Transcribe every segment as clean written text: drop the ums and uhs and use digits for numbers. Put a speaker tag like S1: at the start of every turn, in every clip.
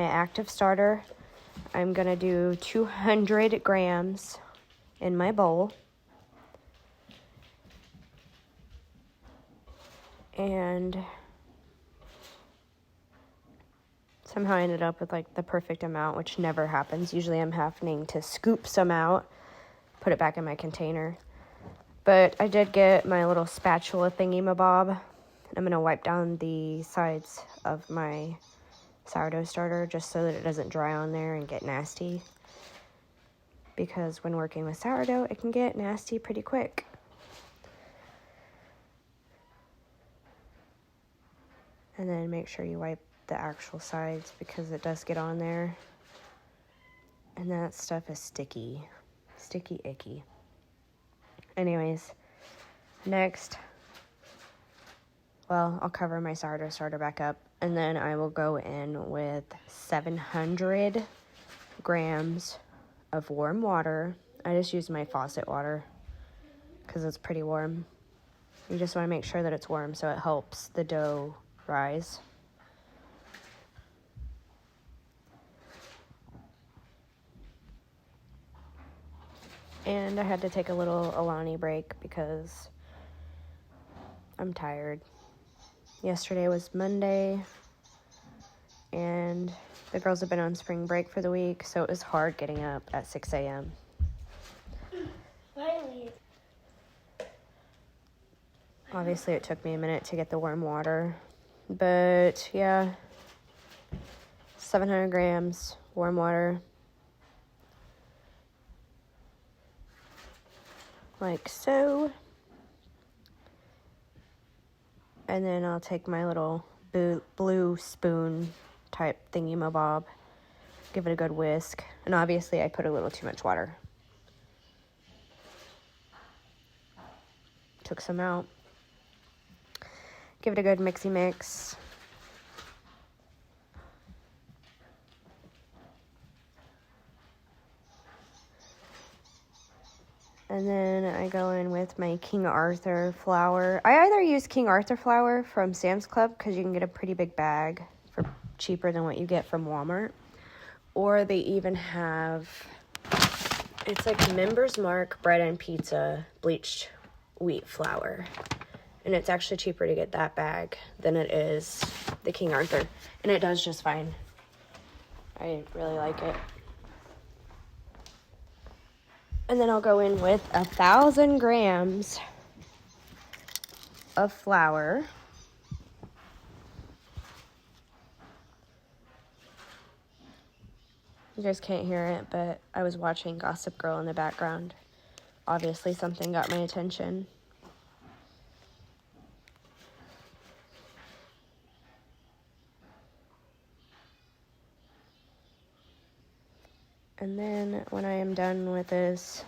S1: My active starter, I'm going to do 200 grams in my bowl. And somehow I ended up with like the perfect amount, which never happens. Usually I'm having to scoop some out, put it back in my container. But I did get my little spatula thingy-mabob. I'm going to wipe down the sides of my sourdough starter just so that it doesn't dry on there and get nasty. Because when working with sourdough, it can get nasty pretty quick. And then make sure you wipe the actual sides because it does get on there. And that stuff is sticky. Sticky icky. Anyways, next, well, I'll cover my sourdough starter back up. And then I will go in with 700 grams of warm water. I just use my faucet water because it's pretty warm. You just want to make sure that it's warm so it helps the dough rise. And I had to take a little Alani break because I'm tired. Yesterday was Monday, and the girls have been on spring break for the week, so it was hard getting up at 6 a.m. Obviously, it took me a minute to get the warm water, but yeah, 700 grams warm water, like so. And then I'll take my little blue spoon type thingy-mabob, give it a good whisk, and obviously I put a little too much water. Took some out. Give it a good mixy mix. And then I go in with my King Arthur flour. I either use King Arthur flour from Sam's Club because you can get a pretty big bag for cheaper than what you get from Walmart. Or they even have, it's like Members Mark bread and pizza bleached wheat flour. And it's actually cheaper to get that bag than it is the King Arthur. And it does just fine. I really like it. And then I'll go in with 1,000 grams of flour. You guys can't hear it, but I was watching Gossip Girl in the background. Obviously, something got my attention. And then when I am done with this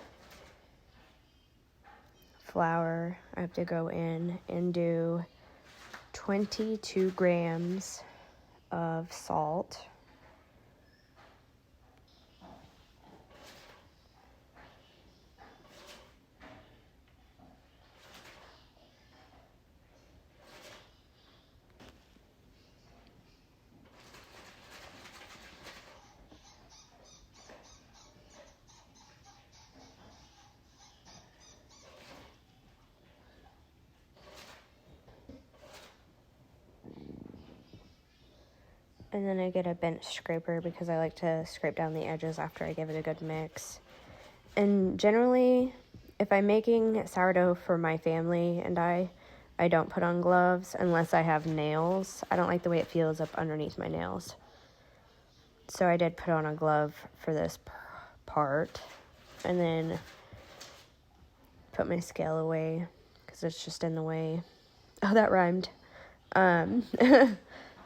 S1: flour, I have to go in and do 22 grams of salt. And then I get a bench scraper because I like to scrape down the edges after I give it a good mix. And generally, if I'm making sourdough for my family and I don't put on gloves unless I have nails. I don't like the way it feels up underneath my nails. So I did put on a glove for this part. And then put my scale away because it's just in the way. Oh, that rhymed.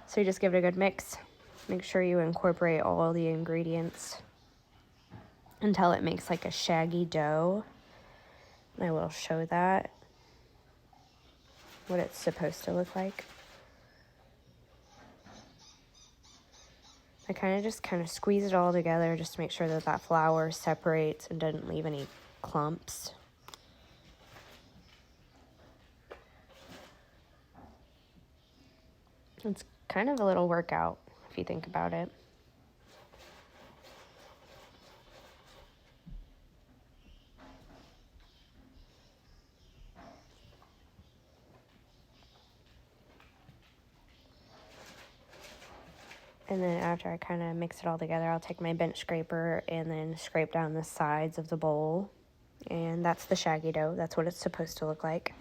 S1: So you just give it a good mix. Make sure you incorporate all the ingredients until it makes like a shaggy dough. And I will show that, what it's supposed to look like. I kind of squeeze it all together just to make sure that that flour separates and doesn't leave any clumps. It's kind of a little workout if you think about it. And then after I kind of mix it all together, I'll take my bench scraper and then scrape down the sides of the bowl. And that's the shaggy dough. That's what it's supposed to look like.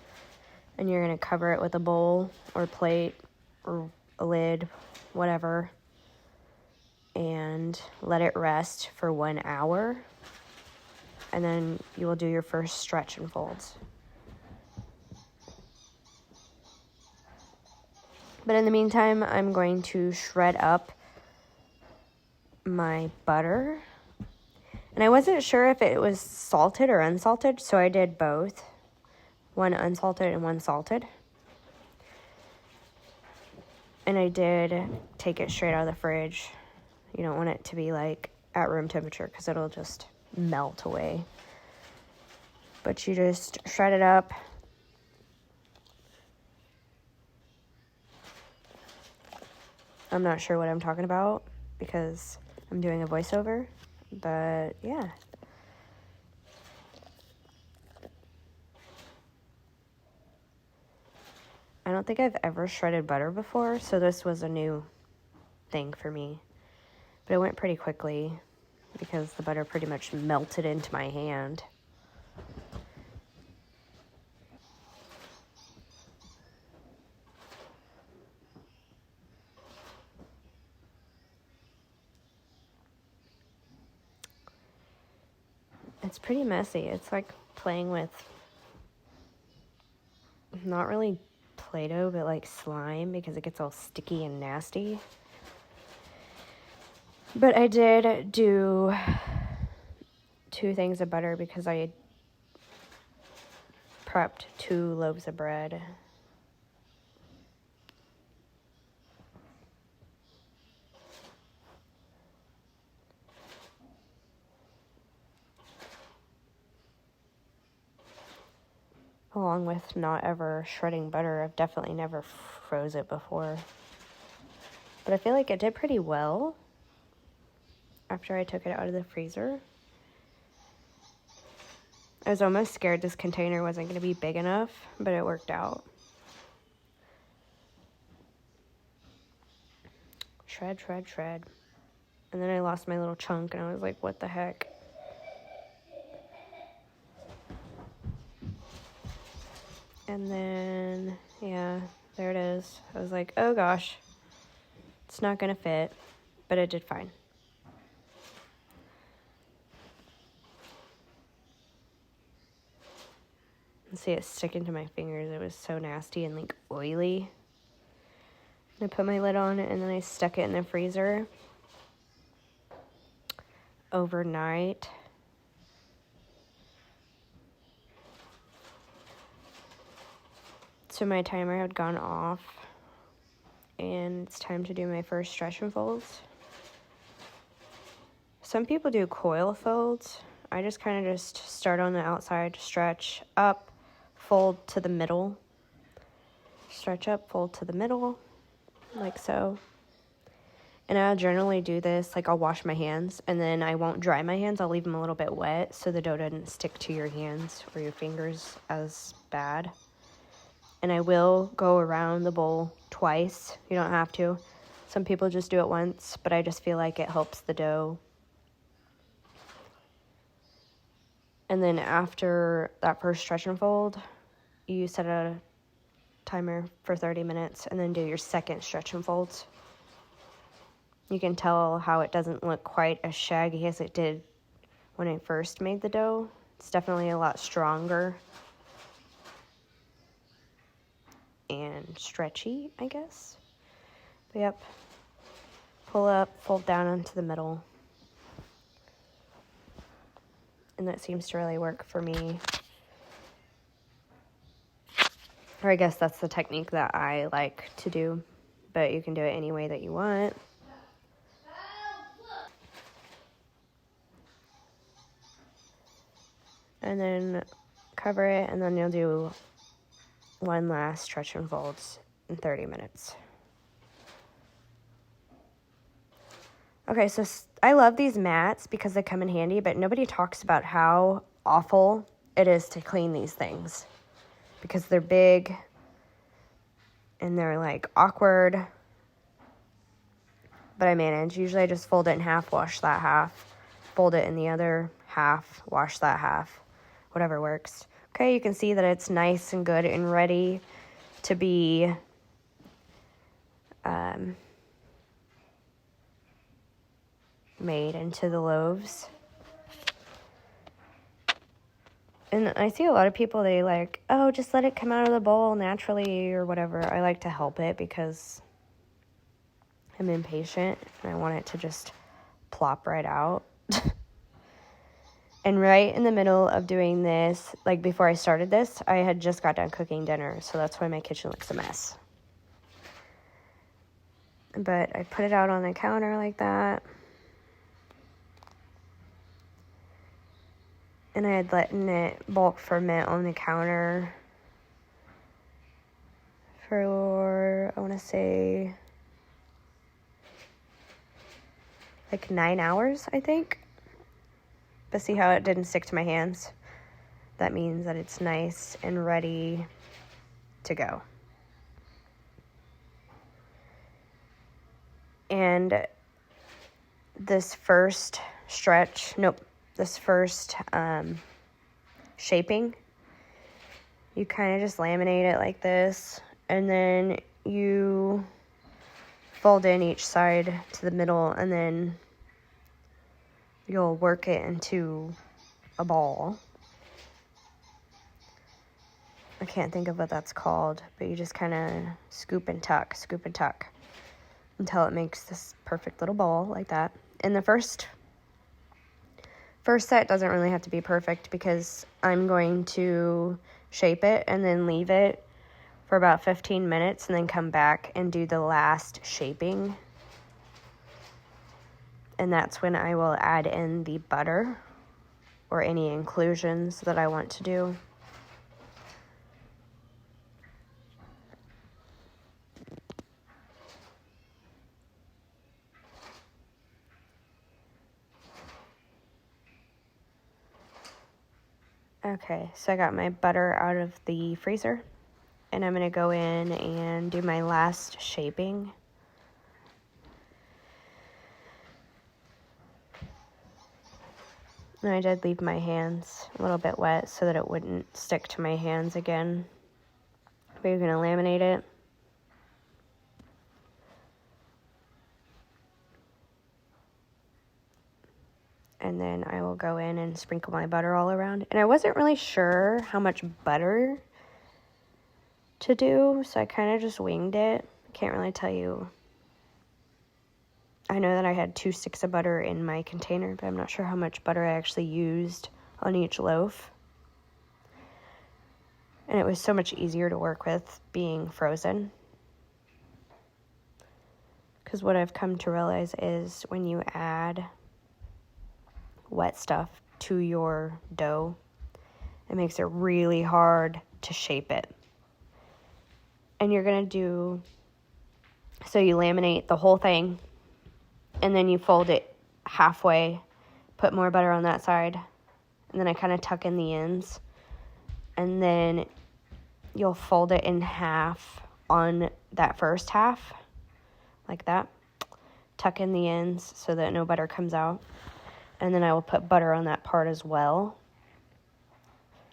S1: And you're going to cover it with a bowl or plate or a lid, whatever, and let it rest for 1 hour. And then you will do your first stretch and folds. But in the meantime, I'm going to shred up my butter. And I wasn't sure if it was salted or unsalted, so I did both. One unsalted and one salted. And I did take it straight out of the fridge. You don't want it to be like at room temperature because it'll just melt away. But you just shred it up. I'm not sure what I'm talking about because I'm doing a voiceover, but yeah. I don't think I've ever shredded butter before, so this was a new thing for me. But it went pretty quickly because the butter pretty much melted into my hand. It's pretty messy. It's like playing with not really Play-Doh, but like slime because it gets all sticky and nasty. But I did do 2 things of butter because I prepped 2 loaves of bread. Along with not ever shredding butter, I've definitely never froze it before. But I feel like it did pretty well after I took it out of the freezer. I was almost scared this container wasn't going to be big enough, but it worked out. Shred, shred, shred. And then I lost my little chunk and I was like, what the heck? And then, yeah, there it is. I was like, oh gosh, it's not going to fit, but it did fine. And see it sticking to my fingers. It was so nasty and like oily. And I put my lid on and then I stuck it in the freezer overnight. So my timer had gone off and it's time to do my first stretch and folds. Some people do coil folds. I just kind of just start on the outside, stretch up, fold to the middle. Stretch up, fold to the middle, like so. And I'll generally do this, like I'll wash my hands and then I won't dry my hands. I'll leave them a little bit wet so the dough doesn't stick to your hands or your fingers as bad. And I will go around the bowl twice. You don't have to. Some people just do it once, but I just feel like it helps the dough. And then after that first stretch and fold, you set a timer for 30 minutes and then do your second stretch and folds. You can tell how it doesn't look quite as shaggy as it did when I first made the dough. It's definitely a lot stronger and stretchy, I guess. But yep, pull up, fold down onto the middle. And that seems to really work for me. Or I guess that's the technique that I like to do, but you can do it any way that you want. And then cover it, and then you'll do one last stretch and folds in 30 minutes. Okay, so I love these mats because they come in handy, but nobody talks about how awful it is to clean these things because they're big and they're like awkward. but I manage. Usually I just fold it in half, wash that half, fold it in the other half, wash that half, whatever works. Okay, you can see that it's nice and good and ready to be made into the loaves. And I see a lot of people, they like, oh, just let it come out of the bowl naturally or whatever. I like to help it because I'm impatient and I want it to just plop right out. And right in the middle of doing this, like before I started this, I had just got done cooking dinner, so that's why my kitchen looks a mess. But I put it out on the counter like that. And I had let it bulk ferment on the counter for, I want to say, like 9 hours, I think. But see how it didn't stick to my hands? That means that it's nice and ready to go. And this first shaping, you kind of just laminate it like this, and then you fold in each side to the middle, and then you'll work it into a ball. I can't think of what that's called, but you just kind of scoop and tuck until it makes this perfect little ball like that. And the first set doesn't really have to be perfect because I'm going to shape it and then leave it for about 15 minutes and then come back and do the last shaping. And that's when I will add in the butter or any inclusions that I want to do. Okay, so I got my butter out of the freezer, and I'm going to go in and do my last shaping. And I did leave my hands a little bit wet so that it wouldn't stick to my hands again. But you're going to laminate it. And then I will go in and sprinkle my butter all around. And I wasn't really sure how much butter to do, so I kind of just winged it. Can't really tell you. I know that I had 2 sticks of butter in my container, but I'm not sure how much butter I actually used on each loaf. And it was so much easier to work with being frozen. Because what I've come to realize is when you add wet stuff to your dough, it makes it really hard to shape it. And you're going to do, so you laminate the whole thing, and then you fold it halfway, put more butter on that side, and then I kind of tuck in the ends, and then you'll fold it in half on that first half, like that. Tuck in the ends so that no butter comes out. And then I will put butter on that part as well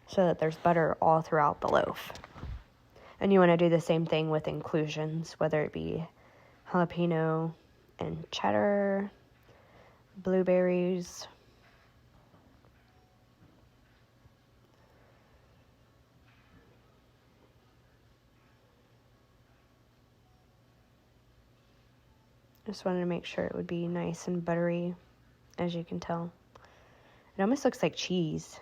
S1: so that there's butter all throughout the loaf. And you want to do the same thing with inclusions, whether it be jalapeno and cheddar, blueberries. Just wanted to make sure it would be nice and buttery, as you can tell. It almost looks like cheese.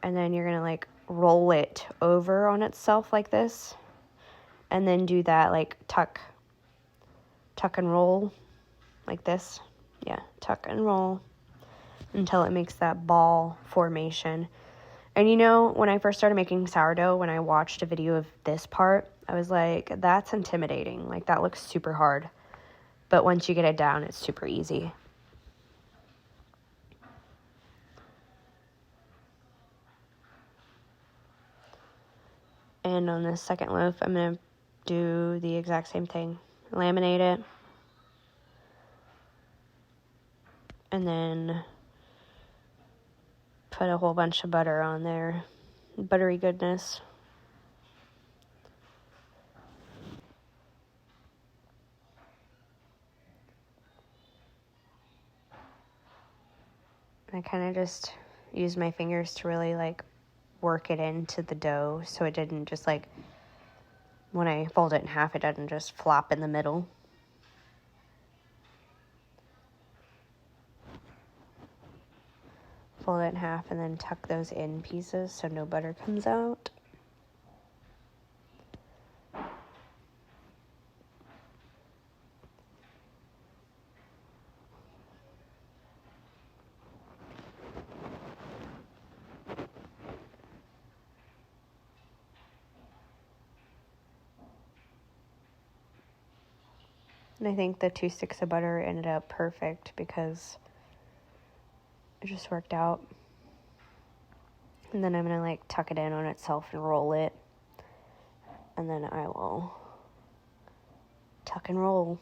S1: And then you're going to like roll it over on itself like this. And then do that like tuck and roll like this. Yeah, tuck and roll until it makes that ball formation. And you know, when I first started making sourdough, when I watched a video of this part, I was like, that's intimidating. Like, that looks super hard. But once you get it down, it's super easy. And on this second loaf, I'm going to do the exact same thing. Laminate it. and then put a whole bunch of butter on there. Buttery goodness. I kind of just use my fingers to really like work it into the dough so it didn't just like, when I fold it in half, it doesn't just flop in the middle. Fold it in half and then tuck those in pieces so no butter comes out. And I think the 2 sticks of butter ended up perfect because it just worked out. And then I'm going to like tuck it in on itself and roll it. And then I will tuck and roll.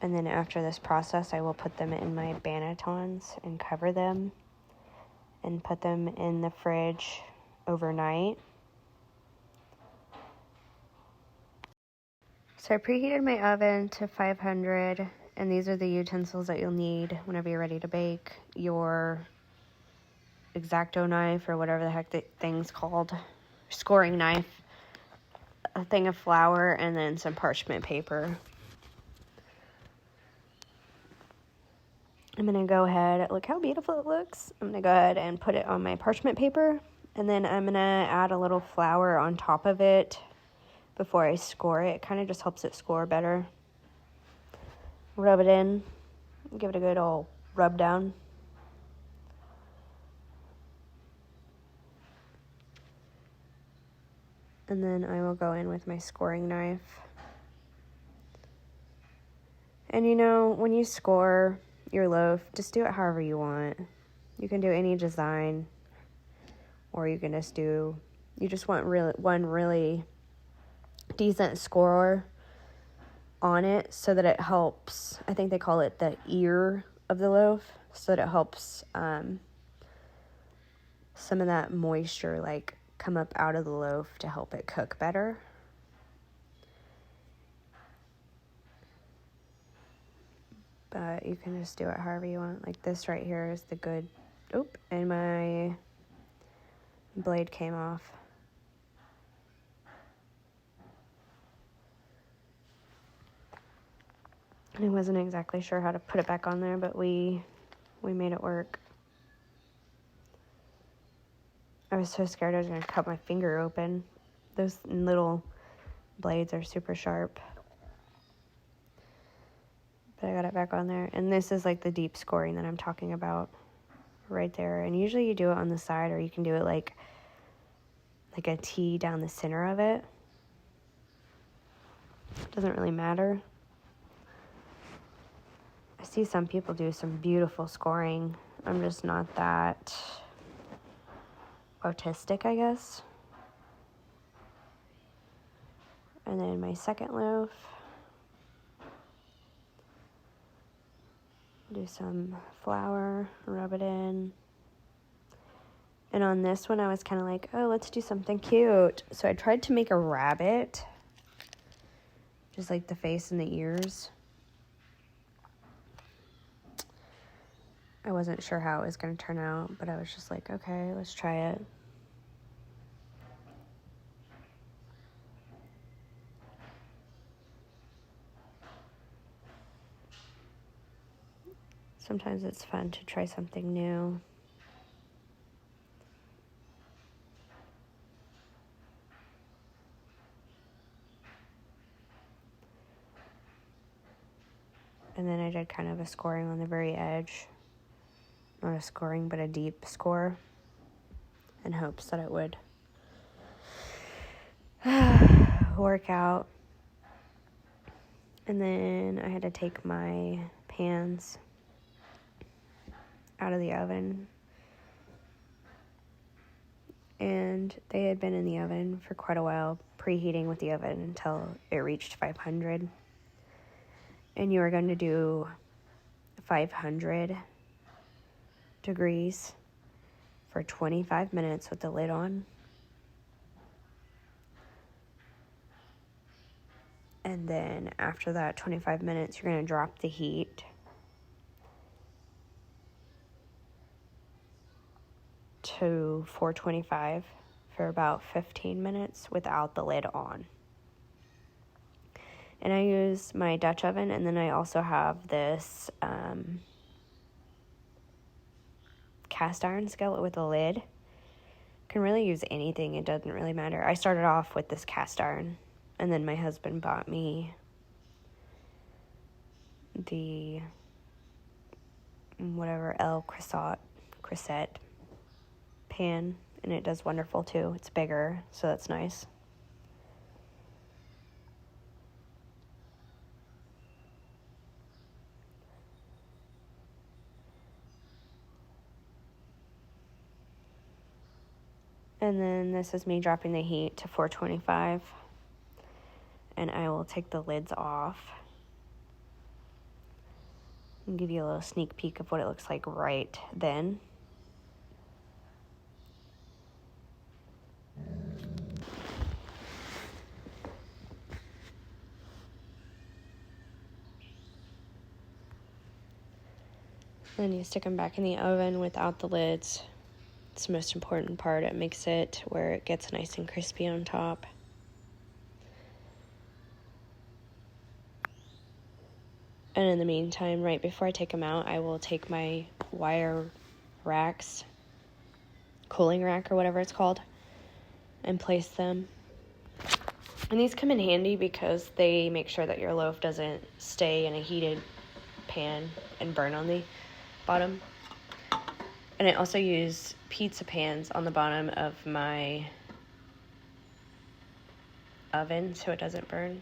S1: And then after this process, I will put them in my bannetons and cover them and put them in the fridge overnight. So I preheated my oven to 500, and these are the utensils that you'll need whenever you're ready to bake. Your X-Acto knife, or whatever the heck that thing's called, scoring knife, a thing of flour, and then some parchment paper. I'm going to go ahead, look how beautiful it looks. I'm going to go ahead and put it on my parchment paper, and then I'm going to add a little flour on top of it before I score it. It kind of just helps it score better. Rub it in, give it a good old rub down. And then I will go in with my scoring knife. And you know, when you score your loaf, just do it however you want. You can do any design, or you can just do, you just want one really decent score on it so that it helps, I think they call it the ear of the loaf, so that it helps some of that moisture like come up out of the loaf to help it cook better. But you can just do it however you want. Like this right here is the good, and my blade came off. I wasn't exactly sure how to put it back on there, but we made it work. I was so scared I was going to cut my finger open. Those little blades are super sharp. But I got it back on there. And this is like the deep scoring that I'm talking about right there. And usually you do it on the side, or you can do it like a T down the center of it. Doesn't really matter. I see some people do some beautiful scoring. I'm just not that artistic, I guess. And then my second loaf, do some flour, rub it in. And on this one, I was kind of like, oh, let's do something cute. So I tried to make a rabbit, just like the face and the ears. I wasn't sure how it was going to turn out, but I was just like, okay, let's try it. Sometimes it's fun to try something new. And then I did kind of a scoring on the very edge. Not a scoring, but a deep score, in hopes that it would work out. And then I had to take my pans out of the oven and they had been in the oven for quite a while, preheating with the oven until it reached 500. And you are going to do 500 degrees for 25 minutes with the lid on. And then after that 25 minutes, you're going to drop the heat to 425 for about 15 minutes without the lid on. And I use my Dutch oven, and then I also have this cast iron skillet with a lid. Can really use anything, it doesn't really matter. I started off with this cast iron, and then my husband bought me the whatever Croissant pan, and it does wonderful too. It's bigger, so that's nice. And then this is me dropping the heat to 425, and I will take the lids off and give you a little sneak peek of what it looks like right then. Then you stick them back in the oven without the lids. It's the most important part. It makes it where it gets nice and crispy on top. And in the meantime, right before I take them out, I will take my wire racks, cooling rack or whatever it's called, and place them. And these come in handy because they make sure that your loaf doesn't stay in a heated pan and burn on the bottom. And I also use pizza pans on the bottom of my oven so it doesn't burn.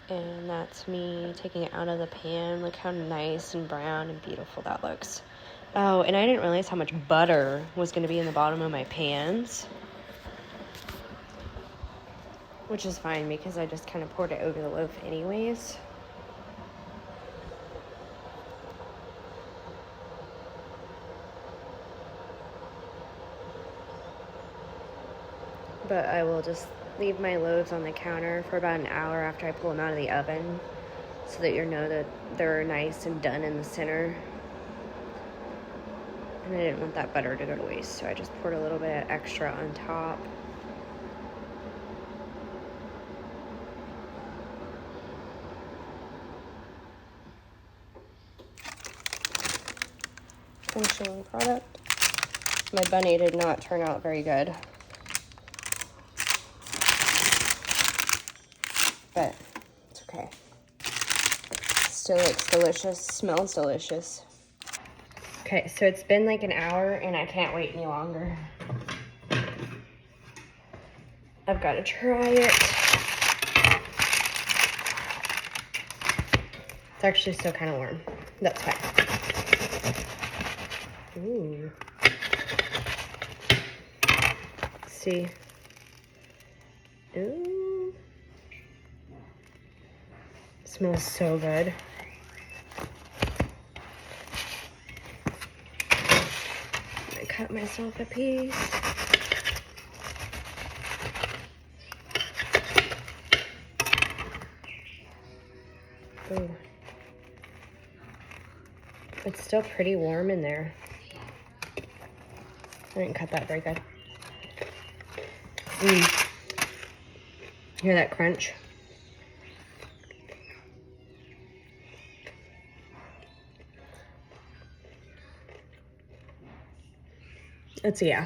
S1: And that's me taking it out of the pan. Look how nice and brown and beautiful that looks. Oh, and I didn't realize how much butter was going to be in the bottom of my pans. Which is fine because I just kind of poured it over the loaf anyways. But I will just leave my loaves on the counter for about an hour after I pull them out of the oven so that you know that they're nice and done in the center. And I didn't want that butter to go to waste, so I just poured a little bit extra on top. Finishing product. My bunny did not turn out very good, but it's okay. Still looks delicious, smells delicious. Okay, so it's been like an hour and I can't wait any longer. I've got to try it. It's actually still kind of warm. That's fine. Ooh. See. Ooh. Smells so good. I cut myself a piece. Ooh. It's still pretty warm in there. I didn't cut that very good. Hear that crunch? Yeah.